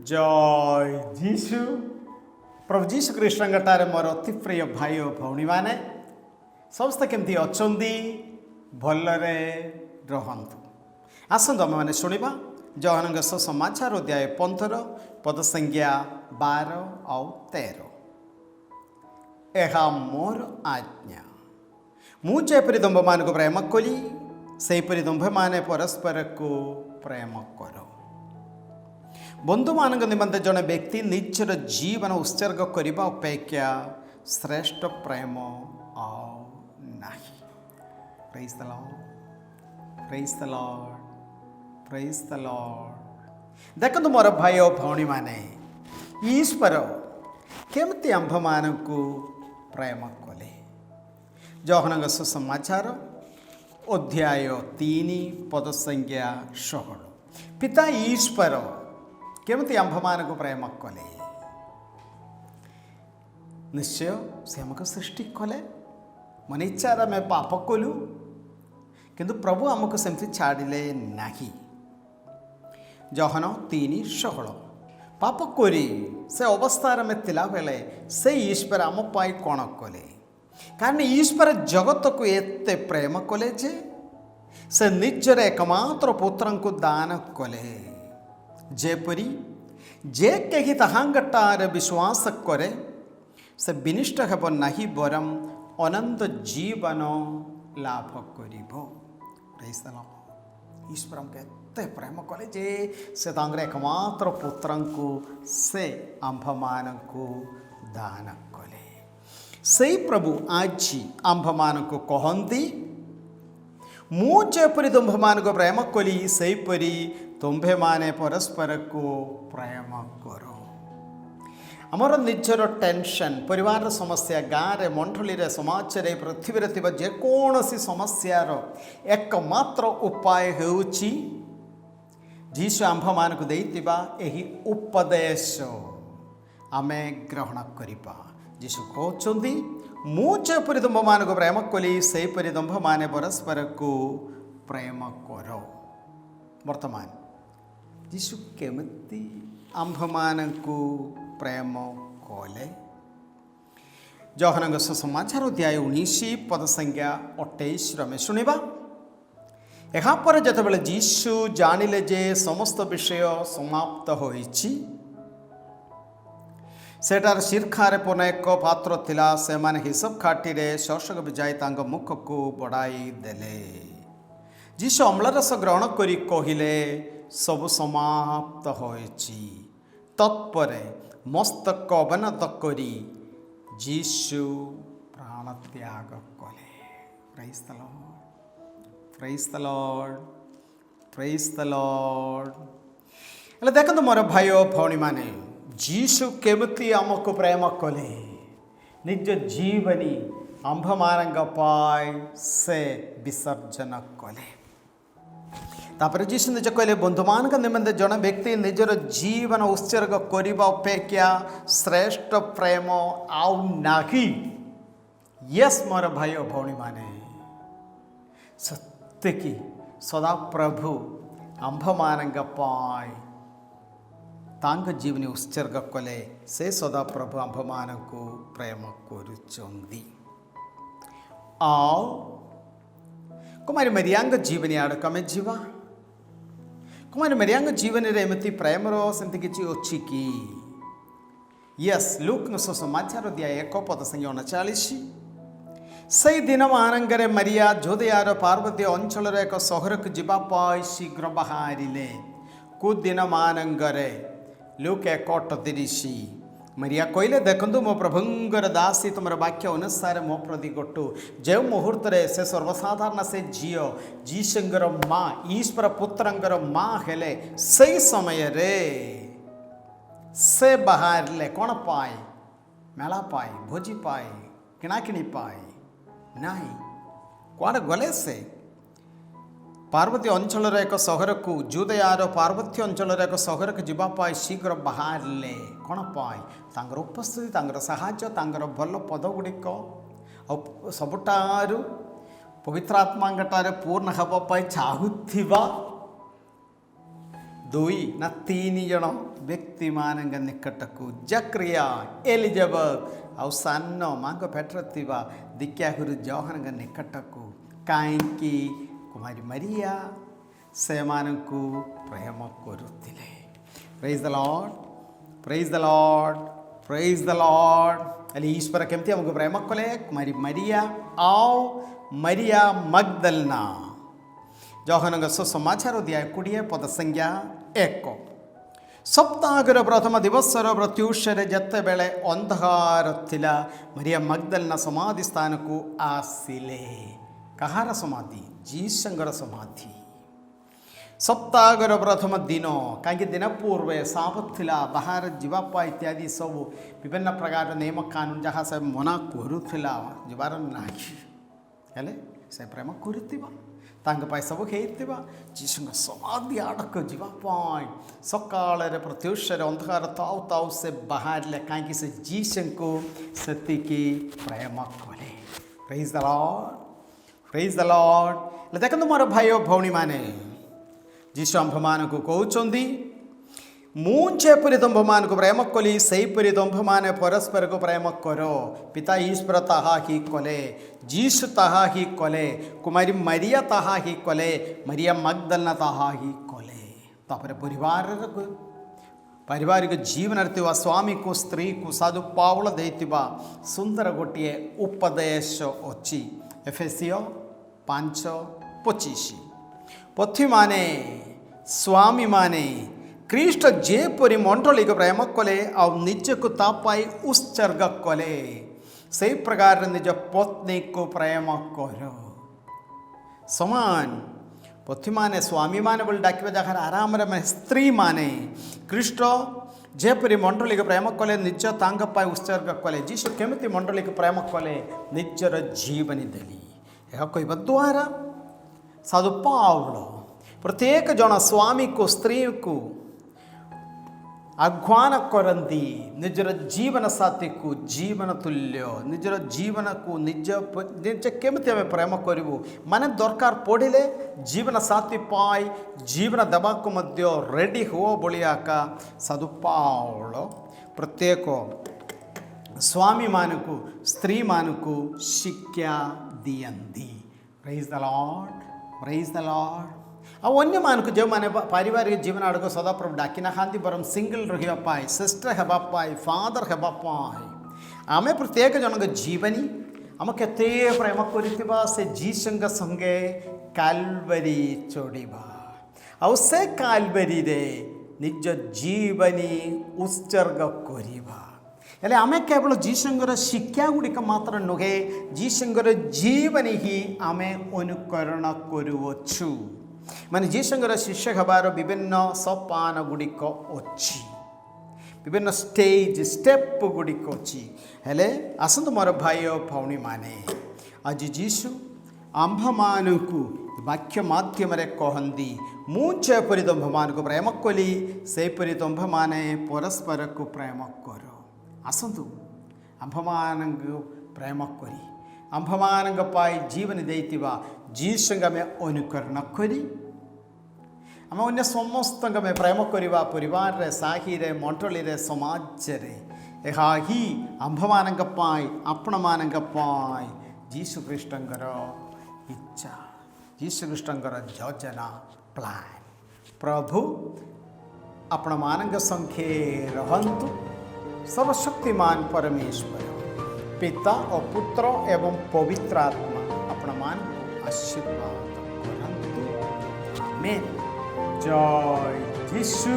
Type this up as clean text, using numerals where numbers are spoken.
ଜୟ ଯୀଶୁ। ପ୍ରଭୁ ଯୀଶୁ ଖ୍ରୀଷ୍ଟଙ୍କଠାରେ ମୋର ଅତି ପ୍ରିୟ ଭାଇ ଓ ଭଉଣୀମାନେ ସମସ୍ତେ କେମିତି ଅଛନ୍ତି? ଭଲରେ ରହନ୍ତୁ। ଆସନ୍ତୁ ଆମେମାନେ ଶୁଣିବା ଯୋହାନଙ୍କ ସୁସମାଚାର ଅଧ୍ୟାୟ 15 ପଦସଂଖ୍ୟା 12 ଆଉ 13। ଏହା ମୋର ଆଜ୍ଞା, ମୁଁ ଯେପରି ତୁମ୍ଭମାନଙ୍କୁ ପ୍ରେମ କଲି ସେହିପରି ତୁମ୍ଭେମାନେ ପରସ୍ପରକୁ ପ୍ରେମ କର। ବନ୍ଧୁମାନଙ୍କ ନିମନ୍ତେ ଜଣେ ବ୍ୟକ୍ତି ନିଜର ଜୀବନ ଉତ୍ସର୍ଗ କରିବା ଅପେକ୍ଷା ଶ୍ରେଷ୍ଠ ପ୍ରେମ ଆଉ ନାହିଁ। ପ୍ରେଜ୍ ଦ ଲର୍ଡ, ପ୍ରେଜ୍ ଦ ଲର୍ଡ, ପ୍ରେଜ୍ ଦ ଲର୍ଡ। ଦେଖନ୍ତୁ ମୋର ଭାଇ ଓ ଭଉଣୀମାନେ, ଈଶ୍ୱର କେମିତି ଆମ୍ଭମାନଙ୍କୁ ପ୍ରେମ କଲେ। ଯୋହାନଙ୍କ ସୁସମାଚାର ଅଧ୍ୟାୟ 3 ପଦସଂଖ୍ୟା 16। ପିତା ଈଶ୍ୱର କେମିତି ଆମ୍ଭମାନଙ୍କୁ ପ୍ରେମ କଲେ? ନିଶ୍ଚୟ ସେ ଆମକୁ ସୃଷ୍ଟି କଲେ, ମନ ଇଚ୍ଛାରେ ଆମେ ପାପ କଲୁ, କିନ୍ତୁ ପ୍ରଭୁ ଆମକୁ ସେମିତି ଛାଡ଼ିଲେ ନାହିଁ। ଯୋହାନ 3:16। ପାପ କରି ସେ ଅବସ୍ଥାରେ ଆମେ ଥିଲାବେଳେ ସେ ଈଶ୍ୱର ଆମ ପାଇଁ କ'ଣ କଲେ? କାରଣ ଈଶ୍ୱର ଜଗତକୁ ଏତେ ପ୍ରେମ କଲେ ଯେ ସେ ନିଜର ଏକମାତ୍ର ପୁତ୍ରଙ୍କୁ ଦାନ କଲେ, ଯେପରି ଯେ କେହି ତାହାଙ୍କଠାରେ ବିଶ୍ୱାସ କରେ ସେ ବିନଷ୍ଟ ହେବ ନାହିଁ, ବରଂ ଅନନ୍ତ ଜୀବନ ଲାଭ କରିବ। ଈଶ୍ୱର ଆମକୁ ଏତେ ପ୍ରେମ କଲେ ଯେ ସେ ତାଙ୍କର ଏକମାତ୍ର ପୁତ୍ରଙ୍କୁ ସେ ଆମ୍ଭମାନଙ୍କୁ ଦାନ କଲେ। ସେଇ ପ୍ରଭୁ ଆଜି ଆମ୍ଭମାନଙ୍କୁ କହନ୍ତି, ମୁଁ ଯେପରି ତୁମ୍ଭମାନଙ୍କୁ ପ୍ରେମ କଲି ସେହିପରି ତୁମ୍ଭେମାନେ ପରସ୍ପରକୁ ପ୍ରେମ କର। ଆମର ନିଜର ଟେନସନ୍, ପରିବାରର ସମସ୍ୟା, ଗାଁରେ, ମଣ୍ଡଳୀରେ, ସମାଜରେ, ପୃଥିବୀରେ ଥିବା ଯେକୌଣସି ସମସ୍ୟାର ଏକମାତ୍ର ଉପାୟ ହେଉଛି ଯୀଶୁ ଆମ୍ଭମାନଙ୍କୁ ଦେଇଥିବା ଏହି ଉପଦେଶ ଆମେ ଗ୍ରହଣ କରିବା। ଯୀଶୁ କହୁଛନ୍ତି, ମୁଁ ଯେପରି ତୁମ୍ଭମାନଙ୍କୁ ପ୍ରେମ କଲି ସେହିପରି ତୁମ୍ଭମାନେ ପରସ୍ପରକୁ ପ୍ରେମ କର। ବର୍ତ୍ତମାନ ଯୀଶୁ କେମିତି ଆମ୍ଭମାନଙ୍କୁ ପ୍ରେମ କଲେ? ଯୋହାନଙ୍କ ସୁସମାଚାର ଅଧ୍ୟାୟ 19 ପଦସଂଖ୍ୟା 28 ଆମେ ଶୁଣିବା। ଏହାପରେ ଯେତେବେଳେ ଯୀଶୁ ଜାଣିଲେ ଯେ ସମସ୍ତ ବିଷୟ ସମାପ୍ତ ହୋଇଛି, ସେଠାରେ ଶୀର୍ଷରେ ପୁନଃ ଏକ ପାତ୍ର ଥିଲା। ସେମାନେ ହିସବ କାଠିରେ ଶୋଷକ ଭିଜାଇ ତାଙ୍କ ମୁଖକୁ ବଢ଼ାଇ ଦେଲେ। ଯୀଶୁ ଅମ୍ଳରସ ଗ୍ରହଣ କରି କହିଲେ, ସବୁ ସମାପ୍ତ ହୋଇଛି। ତତ୍ପରେ ମସ୍ତକ ଅବନତ କରି ଯୀଶୁ ପ୍ରାଣ ତ୍ୟାଗ କଲେ। ପ୍ରେଜ୍ ଦ ଲର୍ଡ, ପ୍ରେଜ୍ ଦ ଲର୍ଡ, ପ୍ରେଜ୍ ଦ ଲର୍ଡ। ହେଲେ ଦେଖନ୍ତୁ ମୋର ଭାଇ ଓ ଭଉଣୀମାନେ, ଯୀଶୁ କେମିତି ଆମକୁ ପ୍ରେମ କଲେ? ନିଜ ଜୀବନୀ ଆମ୍ଭମାନଙ୍କ ପାଇଁ ସେ ବିସର୍ଜନ କଲେ। ତାପରେ ଯୀଶୁ ନିଜ କହିଲେ, ବନ୍ଧୁମାନଙ୍କ ନିମନ୍ତେ ଜଣେ ବ୍ୟକ୍ତି ନିଜର ଜୀବନ ଉତ୍ସର୍ଗ କରିବା ଅପେକ୍ଷା ଶ୍ରେଷ୍ଠ ପ୍ରେମ ଆଉ ନାହିଁ। ୟେସ୍ ମୋର ଭାଇ ଓ ଭଉଣୀମାନେ, ସତ୍ୟକି ସଦାପ୍ରଭୁ ଆମ୍ଭମାନଙ୍କ ପାଇଁ ତାଙ୍କ ଜୀବନ ଉତ୍ସର୍ଗ କଲେ। ସେ ସଦାପ୍ରଭୁ ଆମ୍ଭମାନଙ୍କୁ ପ୍ରେମ କରୁଛନ୍ତି। ଆଉ କୁମାରୀ ମରିୟାଙ୍କ ଜୀବନୀ ଆଡ଼କୁ ଆମେ ଯିବା। କୁମାରୀ ମରିୟାଙ୍କ ଜୀବନରେ ଏମିତି ପ୍ରେମର ସେମିତି କିଛି ଅଛି କି? ୟେସ୍, ଲୁକଙ୍କ ସୁସମାଚାର ଅଧ୍ୟାୟ 1 ପଦସଂଖ୍ୟା 39। ସେହି ଦିନମାନଙ୍କରେ ମରିୟା ଜୁଦିଆର ପାର୍ବତ୍ୟ ଅଞ୍ଚଳର ଏକ ସହରକୁ ଯିବା ପାଇଁ ଶୀଘ୍ର ବାହାରିଲେ। ଦିନମାନଙ୍କରେ ଲୁକ୍ 1:30। ମରିୟା କହିଲେ, ଦେଖନ୍ତୁ ମୋ ପ୍ରଭୁଙ୍କର ଦାସୀ, ତୁମର ବାକ୍ୟ ଅନୁସାରେ ମୋ ପ୍ରତି ଘଟୁ। ଯେଉଁ ମୁହୂର୍ତ୍ତରେ ସେ ସର୍ବସାଧାରଣ ସେ ଝିଅ ଯୀଶୁଙ୍କର ମା, ଈଶ୍ୱର ପୁତ୍ରଙ୍କର ମା ହେଲେ, ସେହି ସମୟରେ ସେ ବାହାରିଲେ କ'ଣ ପାଇଁ? ମେଳା ପାଇଁ, ଭୋଜି ପାଇଁ, କିଣାକିଣି ପାଇଁ ନାହିଁ। କୁଆଡ଼େ ଗଲେ? ସେ ପାର୍ବତ୍ୟ ଅଞ୍ଚଳର ଏକ ସହରକୁ, ଜୁଦେୟାର ପାର୍ବତ୍ୟ ଅଞ୍ଚଳର ଏକ ସହରକୁ ଯିବା ପାଇଁ ଶୀଘ୍ର ବାହାରିଲେ। କ'ଣ ପାଇଁ? ତାଙ୍କର ଉପସ୍ଥିତି, ତାଙ୍କର ସାହାଯ୍ୟ, ତାଙ୍କର ଭଲ ପଦଗୁଡ଼ିକ ଆଉ ସବୁଠାରୁ ପବିତ୍ର ଆତ୍ମାଙ୍କଠାରେ ପୂର୍ଣ୍ଣ ହେବା ପାଇଁ ଚାହୁଁଥିବା ଦୁଇ ନା 3 ଜଣ ବ୍ୟକ୍ତିମାନଙ୍କ ନିକଟକୁ ଜକ୍ରିୟା ଏଲିଜାବେଥ ଆଉ ସାନ ମାଙ୍କ ପେଟରେ ଥିବା ଦୀକ୍ଷାଗୁରୁ ଜହନଙ୍କ ନିକଟକୁ। କାହିଁକି? କୁମାରୀ ମାରିଆ ସେମାନଙ୍କୁ ପ୍ରେମ କରୁଥିଲେ। ପ୍ରେଜ୍ ଦ ଲର୍ଡ, ପ୍ରେଜ୍ ଦ ଲର୍ଡ, ପ୍ରେଜ୍ ଦ ଲର୍ଡ। ହେଲେ ଈଶ୍ୱର କେମିତି ଆମକୁ ପ୍ରେମ କଲେ? କୁମାରୀ ମାରିଆ ଆଉ ମାରିଆ ମଗ୍ଦଲେନା। ଜହନଙ୍କ ସୁସମାଚାର ଅଧ୍ୟାୟ 20 ପଦ ସଂଖ୍ୟା 1। ସପ୍ତାହର ପ୍ରଥମ ଦିବସର ପ୍ରତ୍ୟୁଷରେ ଯେତେବେଳେ ଅନ୍ଧକାର ଥିଲା, ମାରିଆ ମଗ୍ଦଲେନା ସମାଧି ସ୍ଥାନକୁ ଆସିଲେ। କାହାର ସମାଧି? ଯୀଶୁଙ୍କର ସମାଧି। ସପ୍ତାହର ପ୍ରଥମ ଦିନ, କାହିଁକି ଦିନ ପୂର୍ବେ ସାବତ ଥିଲା, ବାହାରେ ଯିବା ପାଇଁ ଇତ୍ୟାଦି ସବୁ ବିଭିନ୍ନ ପ୍ରକାର ନିୟମ କାନୁନ ଯାହା ସେ ମନା କରୁଥିଲା ଯିବାର ନାହିଁ। ହେଲେ ସେ ପ୍ରେମ କରୁଥିବା, ତାଙ୍କ ପାଇଁ ସବୁ ହେଇଥିବା, ଯୀଶୁଙ୍କ ସମାଧି ଆଡ଼କୁ ଯିବା ପାଇଁ ସକାଳରେ ପ୍ରତ୍ୟୁଷରେ ଅନ୍ଧକାର ଥାଉ ଥାଉ ସେ ବାହାରିଲେ। କାହିଁକି? ସେ ଯୀଶୁଙ୍କୁ ସେତିକି ପ୍ରେମ କଲେ। ପ୍ରେଜ୍ ଦ ଲର୍ଡ, ପ୍ରେଜ୍ ଦ ଲର୍ଡ। ହେଲେ ଦେଖନ୍ତୁ ମୋର ଭାଇ ଓ ଭଉଣୀମାନେ, ଯୀଶୁ ଆମ୍ଭମାନଙ୍କୁ କହୁଛନ୍ତି, ମୁଁ ଯେପରି ତୁମ୍ଭମାନଙ୍କୁ ପ୍ରେମ କଲି ସେହିପରି ତୁମ୍ଭମାନେ ପରସ୍ପରକୁ ପ୍ରେମ କର। ପିତା ଈଶ୍ୱର ତାହା ହିଁ କଲେ, ଯୀଶୁ ତାହା ହିଁ କଲେ, କୁମାରୀ ମାରିଆ ତାହା ହିଁ କଲେ, ମାରିଆ ମଗ୍ଦଲେନା ତାହା ହିଁ କଲେ। ତାପରେ ପାରିବାରିକ ଜୀବନରେ ଥିବା ସ୍ୱାମୀକୁ ସ୍ତ୍ରୀକୁ ସାଧୁ ପାଉଳ ଦେଇଥିବା ସୁନ୍ଦର ଗୋଟିଏ ଉପଦେଶ ଅଛି। ଏଫେସିୟ 5:25। ପତ୍ନୀମାନେ ସ୍ୱାମୀମାନେ ଖ୍ରୀଷ୍ଟ ଯେପରି ମଣ୍ଡଳୀକୁ ପ୍ରେମ କଲେ ଆଉ ନିଜକୁ ତା ପାଇଁ ଉତ୍ସର୍ଗ କଲେ, ସେହି ପ୍ରକାର ନିଜ ପତ୍ନୀକୁ ପ୍ରେମ କର। ସମାନ ପତ୍ନୀମାନେ ସ୍ୱାମୀମାନେ ବୋଲି ଡାକିବା ଜାଗାରେ ଆରାମରେ ସ୍ତ୍ରୀମାନେ ଖ୍ରୀଷ୍ଟ ଯେପରି ମଣ୍ଡଳୀକୁ ପ୍ରେମ କଲେ, ନିଜ ତାଙ୍କ ପାଇଁ ଉତ୍ସର୍ଗ କଲେ। ଯୀଶୁ କେମିତି ମଣ୍ଡଳୀକୁ ପ୍ରେମ କଲେ? ନିଜର ଜୀବନୀ ଦେଲି। ଏହା କହିବା ଦ୍ୱାରା ସାଧୁ ପାଉଳ ପ୍ରତ୍ୟେକ ଜଣ ସ୍ୱାମୀକୁ ସ୍ତ୍ରୀକୁ ଆହ୍ୱାନ କରନ୍ତି, ନିଜର ଜୀବନ ସାଥୀକୁ ଜୀବନ ତୁଲ୍ୟ, ନିଜର ଜୀବନକୁ ନିଜେ କେମିତି ଆମେ ପ୍ରେମ କରିବୁ, ମାନେ ଦରକାର ପଡ଼ିଲେ ଜୀବନ ସାଥୀ ପାଇଁ ଜୀବନ ଦେବାକୁ ମଧ୍ୟ ରେଡ଼ି ହୁଅ ବୋଲି ଆକା ସାଧୁ ପାଉଳ ପ୍ରତ୍ୟେକ ସ୍ୱାମୀମାନଙ୍କୁ ସ୍ତ୍ରୀମାନଙ୍କୁ ଶିକ୍ଷା ଦିଅନ୍ତି। ପ୍ରେଜ୍ ଦ ଲର୍ଡ, ପ୍ରେଜ୍ ଦ ଲର୍ଡ। ଆଉ ଅନ୍ୟମାନଙ୍କୁ ଯେଉଁମାନେ ପାରିବାରିକ ଜୀବନ ଆଡ଼କୁ ସଦାପ୍ରଭୁ ଡାକି ନାହାନ୍ତି, ବରଂ ସିଙ୍ଗଲ ରହିବା ପାଇଁ, ସିଷ୍ଟର ହେବା ପାଇଁ, ଫାଦର ହେବା ପାଇଁ, ଆମେ ପ୍ରତ୍ୟେକ ଜଣଙ୍କ ଜୀବନୀ ଆମେ କେତେ ପ୍ରେମ କରିଥିବା ସେ ଯୀଶୁଙ୍କ ସଙ୍ଗେ କାଲବରୀ ଚଢ଼ିବା ଆଉ ସେ କାଲବରୀରେ ନିଜ ଜୀବନୀ ଉତ୍ସର୍ଗ କରିବା। ହେଲେ ଆମେ କେବଳ ଯୀଶୁଙ୍କର ଶିକ୍ଷା ଗୁଡ଼ିକ ମାତ୍ର ନୁହେଁ, ଯୀଶୁଙ୍କର ଜୀବନୀ ହିଁ ଆମେ ଅନୁକରଣ କରୁଅଛୁ। ମାନେ ଯୀଶୁଙ୍କର ଶିଷ୍ୟ ହେବାର ବିଭିନ୍ନ ସୋପାନ ଗୁଡ଼ିକ ଅଛି, ବିଭିନ୍ନ ଷ୍ଟେପ୍ ଗୁଡ଼ିକ ଅଛି। ହେଲେ ଆସନ୍ତୁ ମୋର ଭାଇ ଓ ଭଉଣୀମାନେ, ଆଜି ଯୀଶୁ ଆମ୍ଭମାନଙ୍କୁ ବାକ୍ୟ ମାଧ୍ୟମରେ କହନ୍ତି, ମୁଁ ଯେପରି ତୁମ୍ଭମାନଙ୍କୁ ପ୍ରେମ କଲି ସେହିପରି ତୁମ୍ଭମାନେ ପରସ୍ପରକୁ ପ୍ରେମ କର। ଆସନ୍ତୁ ଆମ୍ଭମାନଙ୍କୁ ପ୍ରେମ କରି ଆମ୍ଭମାନଙ୍କ ପାଇଁ ଜୀବନ ଦେଇଥିବା ଯୀଶୁଙ୍କୁ ଆମେ ଅନୁକରଣ କରି ଆମେ ଅନ୍ୟ ସମସ୍ତଙ୍କୁ ଆମେ ପ୍ରେମ କରିବା, ପରିବାରରେ, ସାହିରେ, ମଣ୍ଡଳୀରେ, ସମାଜରେ। ଏହା ହିଁ ଆମ୍ଭମାନଙ୍କ ପାଇଁ, ଆପଣମାନଙ୍କ ପାଇଁ ଯୀଶୁଖ୍ରୀଷ୍ଟଙ୍କର ଇଚ୍ଛା, ଯୀଶୁଖ୍ରୀଷ୍ଟଙ୍କର ଯୋଜନା, ପ୍ଲାନ୍। ପ୍ରଭୁ ଆପଣମାନଙ୍କ ସଂଖ୍ୟା ରହନ୍ତୁ। ସର୍ବଶକ୍ତିମାନ ପରମେଶ୍ୱର ପିତା ଓ ପୁତ୍ର ଏବଂ ପବିତ୍ର ଆତ୍ମା ଆପଣମାନଙ୍କୁ ଆଶୀର୍ବାଦ କରନ୍ତୁ। ଆମେନ୍। ଜୟ ଯୀଶୁ।